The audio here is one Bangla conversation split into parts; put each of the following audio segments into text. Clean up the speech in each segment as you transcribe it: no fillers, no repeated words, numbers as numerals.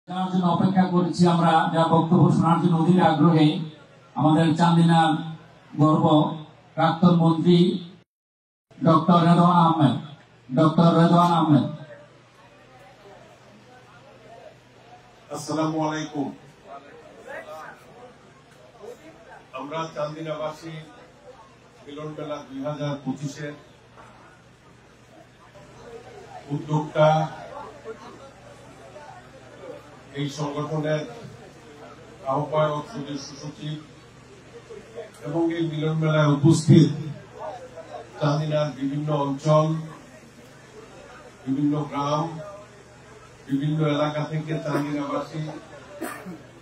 যার জন্য অপেক্ষা করেছি আমরা, যা বক্তব্য শোনার জন্য অধীর আগ্রহে আমাদের চান্দিনার গর্ব প্রাক্তন মন্ত্রী ডক্টর রেদওয়ান আহমেদ। আসসালামু আলাইকুম। আমরা চান্দিনাবাসী মিলন মেলা 2025-এর উদ্যোক্তা, এই সংগঠনের আহ্বায়ক, সদস্য সচিব এবং এই মিলন মেলায় উপস্থিত চান্দিনার বিভিন্ন অঞ্চল, বিভিন্ন গ্রাম, বিভিন্ন এলাকা থেকে চান্দিনাবাসী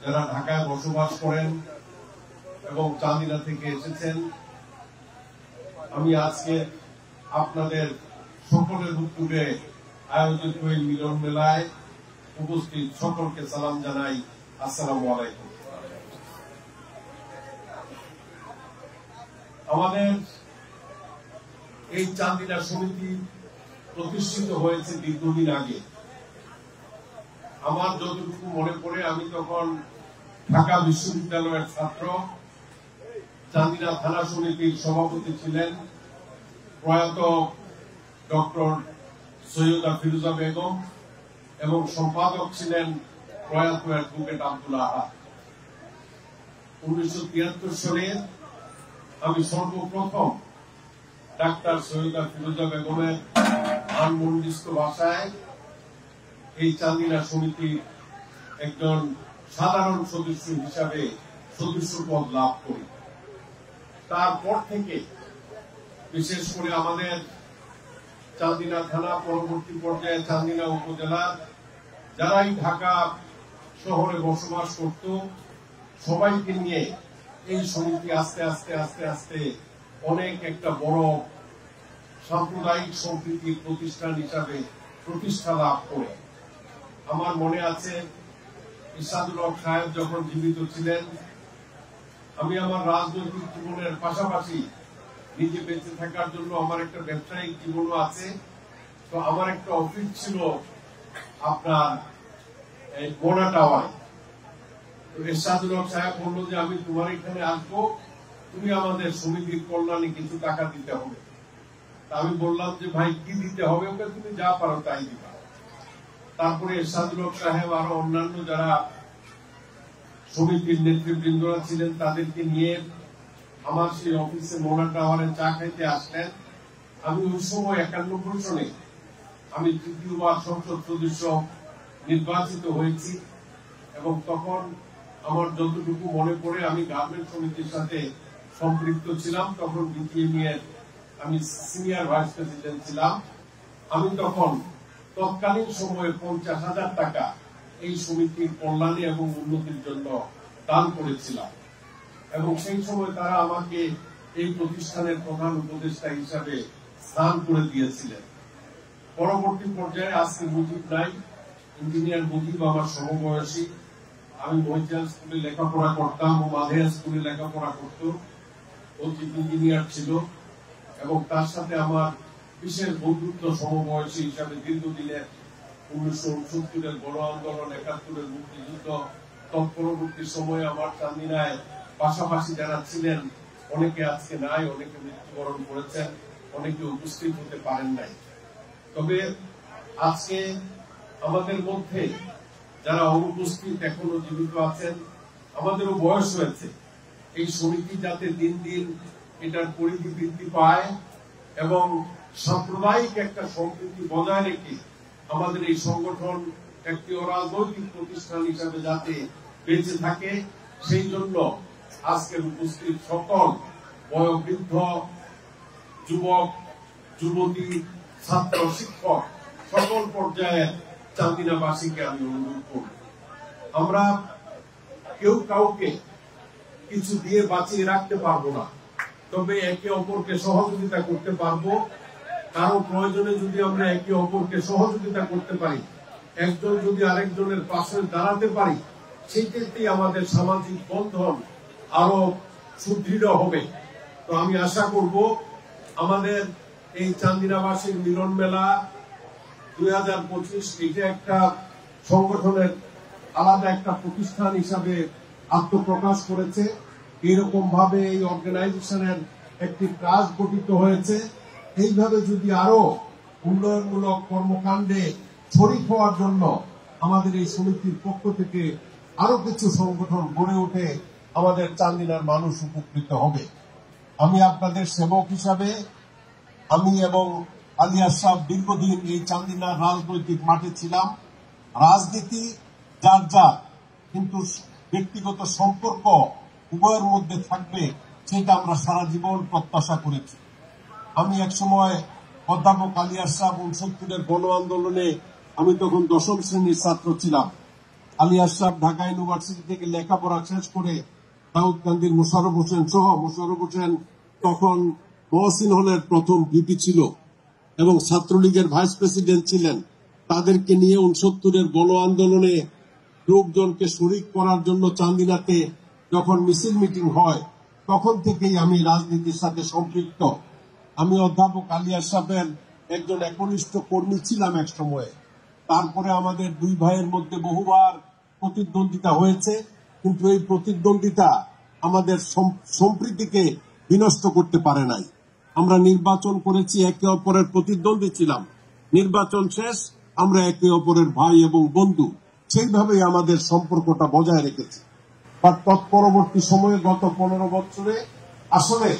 যারা ঢাকায় বসবাস করেন এবং চান্দিনা থেকে এসেছেন, আমি আজকে আপনাদের সকলের উদ্যোগে আয়োজিত এই মিলন মেলায় উপস্থিত সকলকে সালাম জানাই। আসসালামু আলাইকুম। আমাদের এই চান্দিনা সমিতি প্রতিষ্ঠিত হয়েছে দীর্ঘদিন আগে। আমার যতটুকু মনে পড়ে, আমি তখন ঢাকা বিশ্ববিদ্যালয়ের ছাত্র। চান্দিনা থানা সমিতির সভাপতি ছিলেন প্রয়াত ডক্টর সৈয়দা ফিরোজা বেগম এবং সম্পাদক ছিলেন প্রয়াত অ্যাডভোকেট আব্দুল আহাদ। 1973 সালে আমি সর্বপ্রথম ডাক্তার সৈয়দা ফিরোজা বেগমের আনমন্ডিষ্ট ভাষায় এই চান্দিনা সমিতির একজন সাধারণ সদস্য হিসাবে সদস্য পদ লাভ করি। তারপর থেকে বিশেষ করে আমাদের চান্দিনা থানা, পরবর্তী পর্যায়ে চান্দিনা উপজেলা, যারাই ঢাকা শহরে বসবাস করত, সবাইকে নিয়ে এই সমিতি আস্তে আস্তে আস্তে আস্তে অনেক একটা বড় সাম্প্রদায়িক সম্প্রীতির প্রতিষ্ঠান হিসাবে প্রতিষ্ঠা লাভ করে। আমার মনে আছে, ইরশাদুল হক সাহেব যখন জীবিত ছিলেন, আমি আমার রাজনৈতিক জীবনের পাশাপাশি নিজে বেঁচে থাকার জন্য আমার একটা ব্যবসায়িক জীবনও আছে। তো আমার একটা অফিস ছিল আপনার গোনা টাওয়ারে। ইরশাদুল হক সাহেব বললো যে আমি তোমার এখানে আসবো, তুমি আমাদের সমিতির কল্যাণে কিছু টাকা দিতে হবে। আমি বললাম যে ভাই কি দিতে হবে? ওকে তুমি যা পারো তাই দিবা। তারপরে ইরশাদুল হক সাহেব আরো অন্যান্য যারা সমিতির নেতৃবৃন্দরা ছিলেন তাদেরকে নিয়ে আমার সেই অফিসে মোনা টাওয়ারে চা খাইতে আসলেন। আমি ওই সময় 91 সনে আমি তৃতীয়বার সংসদ সদস্য নির্বাচিত হয়েছি এবং তখন আমার যতটুকু মনে পড়ে, আমি গার্মেন্ট সমিতির সাথে সম্পৃক্ত ছিলাম। তখন বিটিএমই এর আমি সিনিয়র ভাইস প্রেসিডেন্ট ছিলাম। আমি তখন তৎকালীন সময়ে 50,000 টাকা এই সমিতির কল্যাণে এবং উন্নতির জন্য দান করেছিলাম এবং সেই সময় তারা আমাকে এই প্রতিষ্ঠানের প্রধান উপদেষ্টা হিসাবে স্থান করে দিয়েছিলেন। পরবর্তী পর্যায়ে আজকে মুজিব নাই, ইঞ্জিনিয়ার মুজিব আমার সমবয়সী। আমি মহিজাল স্কুলে লেখাপড়া করতাম, ও মাধিয়া স্কুলে লেখাপড়া করত। ও চিফ ইঞ্জিনিয়ার ছিল এবং তার সাথে আমার বিশেষ বন্ধুত্ব সমবয়সী হিসাবে দীর্ঘদিনের 1969-এর গণ আন্দোলন, 71-এর মুক্তিযুদ্ধ, তৎপরবর্তী সময়ে আমার চান্দিনায় পাশাপাশি যারা ছিলেন, অনেকে আজকে নাই, অনেকে মৃত্যুবরণ করেছেন, অনেকে উপস্থিত হতে পারেন নাই। তবে আজকে আমাদের মধ্যে যারা অনুপস্থিত এখনো জীবিত আছেন, আমাদেরও বয়স হয়েছে। এই সমিতি যাতে দিন দিন এটার পরিধি বৃদ্ধি পায় এবং সাম্প্রদায়িক একটা সম্প্রীতি বজায় রেখে আমাদের এই সংগঠন একটি অরাজনৈতিক প্রতিষ্ঠান হিসাবে যাতে বেঁচে থাকে, সেই জন্য আজকের উপস্থিত সকল বয়োবৃদ্ধ, যুবক, যুবতী, ছাত্র, শিক্ষক, সকল পর্যায়ের চান্দিনাবাসীকে আমি অনুরোধ করি, আমরা কেউ কাউকে কিছু দিয়ে বাঁচিয়ে রাখতে পারবো না, তবে একে অপরকে সহযোগিতা করতে পারবো। কারো প্রয়োজনে যদি আমরা একে অপরকে সহযোগিতা করতে পারি, একজন যদি আরেকজনের পাশে দাঁড়াতে পারি, সেই ক্ষেত্রেই আমাদের সামাজিক বন্ধন আরো সুদৃঢ় হবে। তো আমি আশা করব আমাদের এই চান্দিনাবাসীর মিলন মেলা 2025 এটা একটা সংগঠনের আলাদা একটা প্রতিষ্ঠান হিসাবে আত্মপ্রকাশ করেছে। এরকম ভাবে এই অর্গানাইজেশনের একটি ট্রাস্ট গঠিত হয়েছে। এইভাবে যদি আরো উন্নয়নমূলক কর্মকাণ্ডে শরিক হওয়ার জন্য আমাদের এই সমিতির পক্ষ থেকে আরো কিছু সংগঠন গড়ে ওঠে, আমাদের চান্দিনার মানুষ উপকৃত হবে। আমি আপনাদের সেবক হিসাবে আমি এবং আলী আশরাফ দীর্ঘদিন এই চান্দিনার রাজনৈতিক মাঠে ছিলাম। রাজনীতি যার যার, কিন্তু ব্যক্তিগত সম্পর্ক উভয়ের মধ্যে থাকবে, সেটা আমরা সারা জীবন প্রত্যাশা করেছি। আমি একসময় অধ্যাপক আলী আশরাফ 69-এর গণ আন্দোলনে আমি তখন 10ম শ্রেণীর ছাত্র ছিলাম। আলী আশরাফ ঢাকা ইউনিভার্সিটি থেকে লেখাপড়া শেষ করে দাউদকান্দির মোশাররফ হোসেন সহ, মোশাররফ হোসেন তখন মহসিন হলের প্রথম ভিপি ছিল এবং ছাত্রলীগের ভাইস প্রেসিডেন্ট ছিলেন। তাদেরকে নিয়ে 69-এর গণ আন্দোলনে লোকজনকে শরিক করার জন্য চান্দিনাতে যখন মিছিল মিটিং হয়, তখন থেকেই আমি রাজনীতির সাথে সম্পৃক্ত। আমি অধ্যাপক আলী আশরাফের একজন একনিষ্ঠ কর্মী ছিলাম এক সময়ে। তারপরে আমাদের দুই ভাইয়ের মধ্যে বহুবার প্রতিদ্বন্দ্বিতা হয়েছে, কিন্তু এই প্রতিদ্বন্দ্বিতা আমাদের সম্প্রীতিকে বিনষ্ট করতে পারে নাই। আমরা নির্বাচন করেছি, একে অপরের প্রতিদ্বন্দ্বী ছিলাম। নির্বাচন শেষ, আমরা একে অপরের ভাই এবং বন্ধু, সেইভাবেই আমাদের সম্পর্কটা বজায় রেখেছি। বা তৎপরবর্তী সময়ে গত 15 বছরে আসলে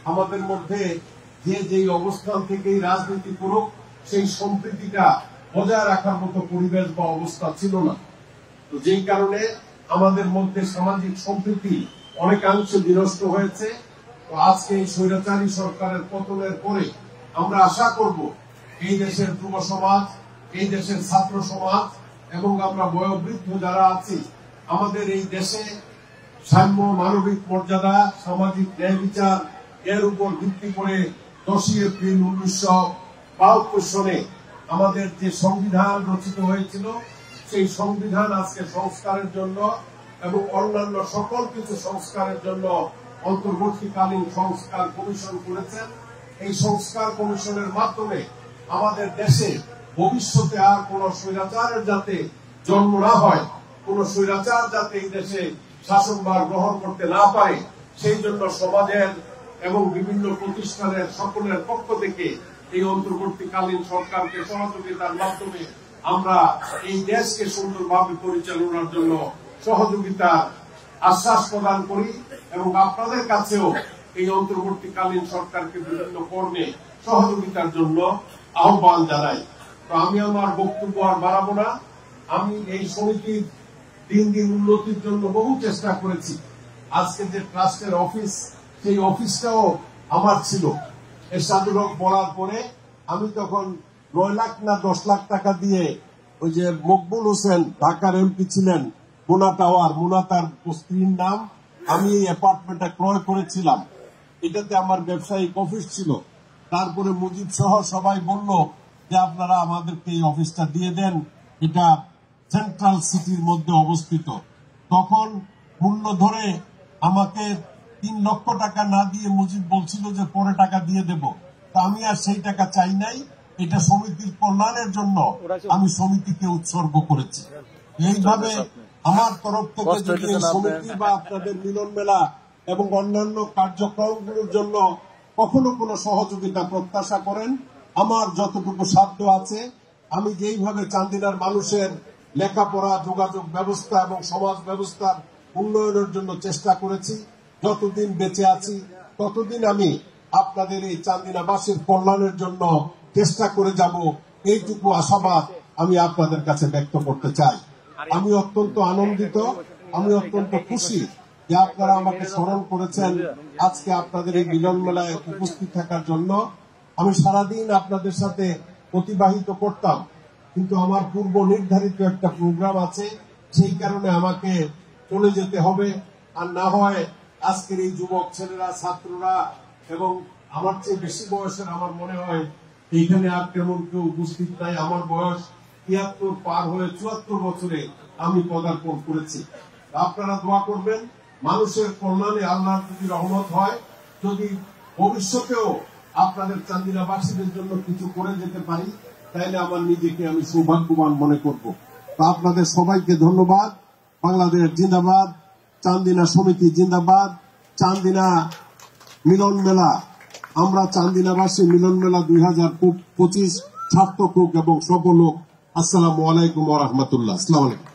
আমাদের মধ্যে যেই অবস্থান থেকেই রাজনীতি করুক, সেই সম্প্রীতিটা বজায় রাখার মতো পরিবেশ বা অবস্থা ছিল না। তো যেই কারণে আমাদের মধ্যে সামাজিক সম্প্রীতি অনেকাংশে বিনষ্ট হয়েছে। তো আজকে এই স্বৈরাচারী সরকারের পতনের পরে আমরা আশা করব এই দেশের যুব সমাজ, এই দেশের ছাত্র সমাজ এবং আমরা বয়োবৃদ্ধ যারা আছি, আমাদের এই দেশে সাম্য, মানবিক মর্যাদা, সামাজিক ন্যায় বিচার এর উপর ভিত্তি করে 10ই এপ্রিল 1972 সনে আমাদের যে সংবিধান রচিত হয়েছিল, সেই সংবিধান আজকে সংস্কারের জন্য এবং অন্যান্য সকল কিছু সংস্কারের জন্য অন্তর্বর্তীকালীন সংস্কার কমিশন করেছেন। এই সংস্কার কমিশনের মাধ্যমে আমাদের দেশে ভবিষ্যতে আর কোন স্বৈরাচারের যাতে জন্ম না হয়, কোন স্বৈরাচার যাতে এই দেশে শাসনভার গ্রহণ করতে না পারে, সেই জন্য সমাজের এবং বিভিন্ন প্রতিষ্ঠানের সকলের পক্ষ থেকে এই অন্তর্বর্তীকালীন সরকারকে সহযোগিতার মাধ্যমে আমরা এই দেশকে সুন্দরভাবে পরিচালনার জন্য সহযোগিতার আশ্বাস প্রদান করি এবং আপনাদের কাছেও এই অন্তর্বর্তীকালীন সরকারকে বিভিন্ন কর্মে সহযোগিতার জন্য আহ্বান জানাই। তো আমি আমার বক্তব্য আর বাড়াবো না। আমি এই সমিতির দিন দিন উন্নতির জন্য বহু চেষ্টা করেছি। আজকে যে ট্রাস্টের অফিস, সেই অফিসটাও আমার ছিল। এরশাদুল হক বলার পরে আমি তখন 9 লাখ না 10 লাখ টাকা দিয়ে ওই যে মকবুল হোসেন ঢাকার এমপি ছিলেন, মোনা টাওয়ার, মোনা তার স্ত্রীর নাম, আমি এই অ্যাপার্টমেন্টটা ক্রয় করেছিলাম। এটাতে আমার ব্যবসায়িক অফিস ছিল। তারপরে মুজিব সহ সবাই বলল যে আপনারা আমাদেরকে এই অফিসটা দিয়ে দেন, এটা সেন্ট্রাল সিটির মধ্যে অবস্থিত। তখন মূল্য ধরে আমাকে 3 লক্ষ টাকা না দিয়ে মুজিব বলছিল যে পরে টাকা দিয়ে দেব। তা আমি আর সেই টাকা চাই নাই, এটা সমিতির কল্যাণের জন্য আমি সমিতিকে উৎসর্গ করেছি। এইভাবে আমার তরফ থেকে যদি এই সমিতি বা আপনাদের মিলন মেলা এবং অন্যান্য কার্যক্রমগুলোর জন্য কখনো কোনো সহযোগিতা প্রত্যাশা করেন, আমার যতটুকু সাধ্য আছে, আমি যেইভাবে চান্দিনার মানুষের লেখাপড়া, যোগাযোগ ব্যবস্থা এবং সমাজ ব্যবস্থার উন্নয়নের জন্য চেষ্টা করেছি, যতদিন বেঁচে আছি ততদিন আমি আপনাদের এই চান্দিনাবাসীর কল্যাণের জন্য চেষ্টা করে যাব, এইটুকু আশাবাদ আমি আপনাদের কাছে ব্যক্ত করতে চাই। আমি অত্যন্ত আনন্দিত, আমি অত্যন্ত খুশি যে আপনারা আমাকে স্মরণ করেছেন আজকে আপনাদের এই মিলন মেলায় উপস্থিত থাকার জন্য। আমি সারাদিন আপনাদের সাথে অতিবাহিত করতাম, কিন্তু আমার পূর্ব নির্ধারিত একটা প্রোগ্রাম আছে, সেই কারণে আমাকে চলে যেতে হবে। আর না হয় আজকের এই যুবক ছেলেরা, ছাত্ররা এবং আমার চেয়ে বেশি বয়সের, আমার মনে হয় এইখানে আর তেমন কেউ উপস্থিত নাই। আমার বয়স 73 পার হয়ে 74 বছরে আমি পদার্পণ করেছি। আপনারা দোয়া করবেন, মানুষের কল্যাণে আল্লাহর যদি রহমত হয়, যদি ভবিষ্যতেও আপনাদের চান্দিনাবাসীদের জন্য কিছু করে যেতে পারি, তাইলে আমার নিজেকে আমি সৌভাগ্যবান মনে করব। তো আপনাদের সবাইকে ধন্যবাদ। বাংলাদেশ জিন্দাবাদ, চান্দিনা সমিতি জিন্দাবাদ, চান্দিনা মিলন মেলা, আমরা চান্দিনাবাসী মিলন মেলা 2025 সার্থক হোক এবং সফল হোক। আসসালামু আলাইকুম ওয়া রাহমাতুল্লাহ। আসসালামু আলাইকুম।